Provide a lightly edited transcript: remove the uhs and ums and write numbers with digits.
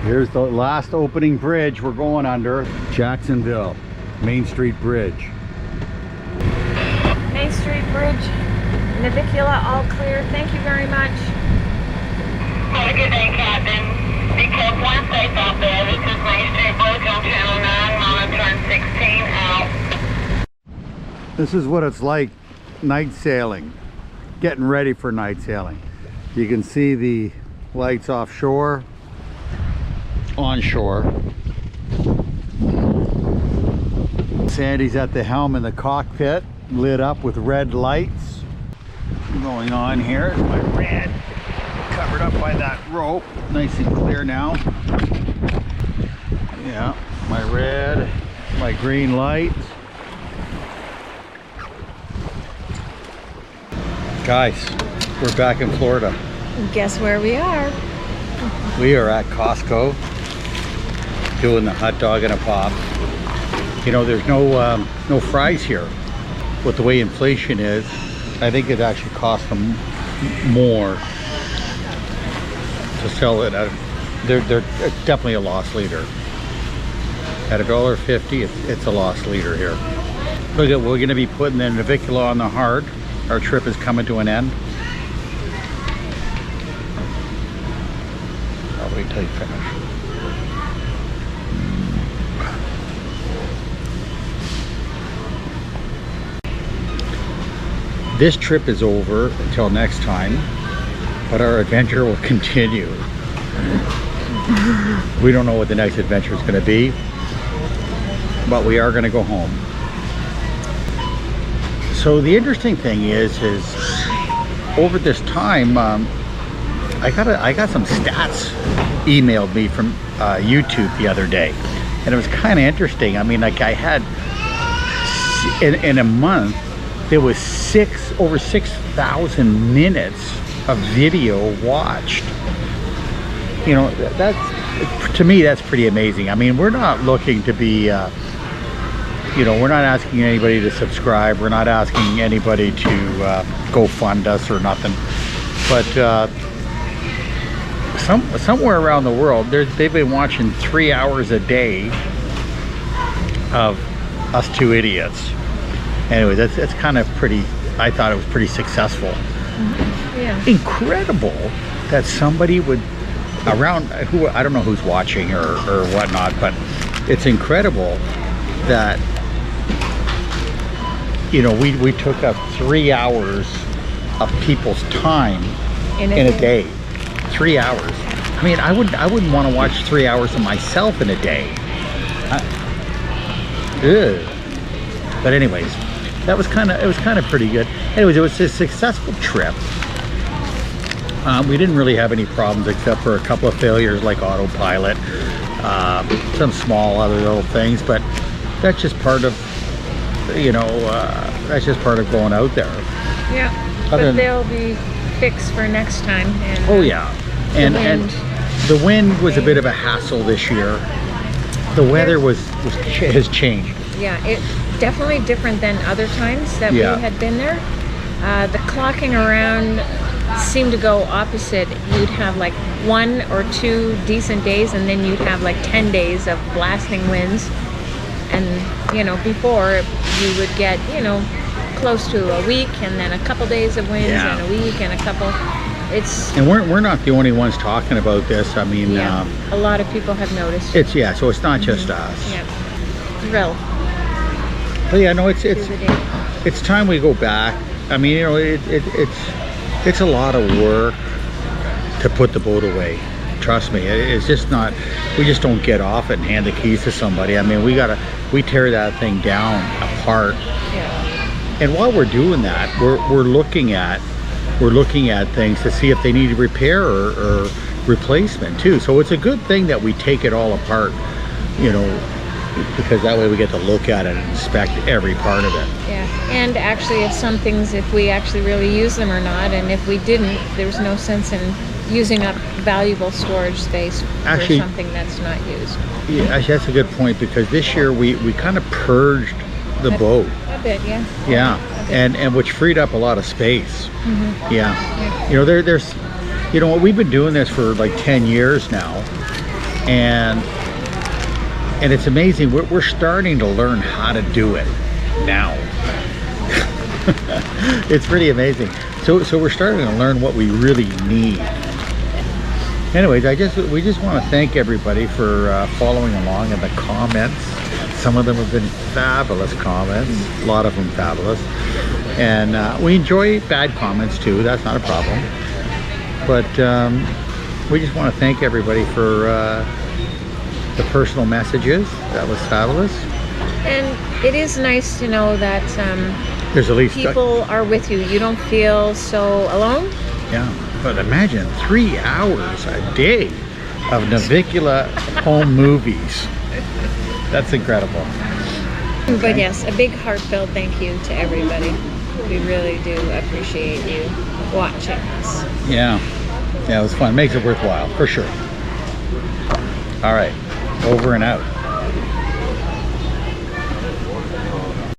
Here's the last opening bridge we're going under. Jacksonville, Main Street Bridge. Main Street Bridge, Navicula, all clear. Thank you very much. Have a good day, Captain. Be careful and safe out there. This is Main Street Bridge on Channel 9, monitoring 16 out. This is what it's like night sailing, getting ready for night sailing. You can see the lights offshore, onshore. Sandy's at the helm in the cockpit, lit up with red lights. Going on here, my red covered up by that rope, nice and clear now. Yeah, my red, my green light. Guys, we're back in Florida. Guess where we are? We are at Costco doing the hot dog and a pop. You know, there's no fries here. With the way inflation is, I think it actually costs them more to sell it. They're definitely a loss leader. At $1.50, it's a loss leader here. Look at, we're going to be putting the Navicula on the hard. Our trip is coming to an end. I'll wait till you finish. This trip is over until next time, but our adventure will continue. We don't know what the next adventure is going to be, but we are going to go home. So the interesting thing is over this time, I got some stats emailed me from YouTube the other day, and it was kind of interesting. I mean, like I had in a month there was over 6,000 minutes of video watched. You know, that's, to me, that's pretty amazing. I mean, we're not looking to be you know, we're not asking anybody to subscribe, we're not asking anybody to go fund us or nothing, but somewhere around the world they've been watching 3 hours a day of us two idiots. Anyway, that's kind of pretty, I thought it was pretty successful. Yeah. Incredible that somebody would around, who I don't know who's watching or whatnot, but it's incredible that, you know, we took up 3 hours of people's time in a day. 3 hours. I mean, I wouldn't want to watch 3 hours of myself in a day. But anyways, it was kind of pretty good. Anyways, it was a successful trip. We didn't really have any problems except for a couple of failures like autopilot, some small other little things, but that's just part of, you know, that's just part of going out there. Yeah, but they'll be fixed for next time. And, oh yeah, and the wind was a bit of a hassle this year. The weather has changed. Yeah, it definitely different than other times that we had been there. The clocking around seemed to go opposite. You'd have like 1 or 2 decent days, and then you'd have like 10 days of blasting winds. And you know, before you would get, you know, close to a week, and then a couple days of winds, and a week, and a couple. And we're not the only ones talking about this. I mean, a lot of people have noticed. So it's not just us. Yeah, thrill. But yeah, no, it's time we go back. I mean, you know, it's a lot of work to put the boat away. Trust me, it's just not. We just don't get off it and hand the keys to somebody. I mean, we tear that thing down apart. Yeah. And while we're doing that, we're looking at things to see if they need repair or replacement too. So it's a good thing that we take it all apart, you know, because that way we get to look at it and inspect every part of it. Yeah, and actually if we actually really use them or not, and if we didn't, there's no sense in using up valuable storage space for something that's not used. Yeah, actually that's a good point, because this year we kind of purged the boat. A bit, yeah. Yeah, and which freed up a lot of space. Yeah. You know, there's You know what, we've been doing this for like 10 years now, and it's amazing. We're starting to learn how to do it now. It's pretty amazing. So we're starting to learn what we really need. Anyways, we just want to thank everybody for following along in the comments. Some of them have been fabulous comments, a lot of them fabulous, and we enjoy bad comments too. That's not a problem. But we just want to thank everybody for the personal messages. That was fabulous. And it is nice to know that there's at least people are with you. You don't feel so alone. Yeah, but imagine 3 hours a day of Navicula home movies. That's incredible. Okay. But yes, a big heartfelt thank you to everybody. We really do appreciate you watching us. Yeah, it was fun. Makes it worthwhile, for sure. All right, over and out.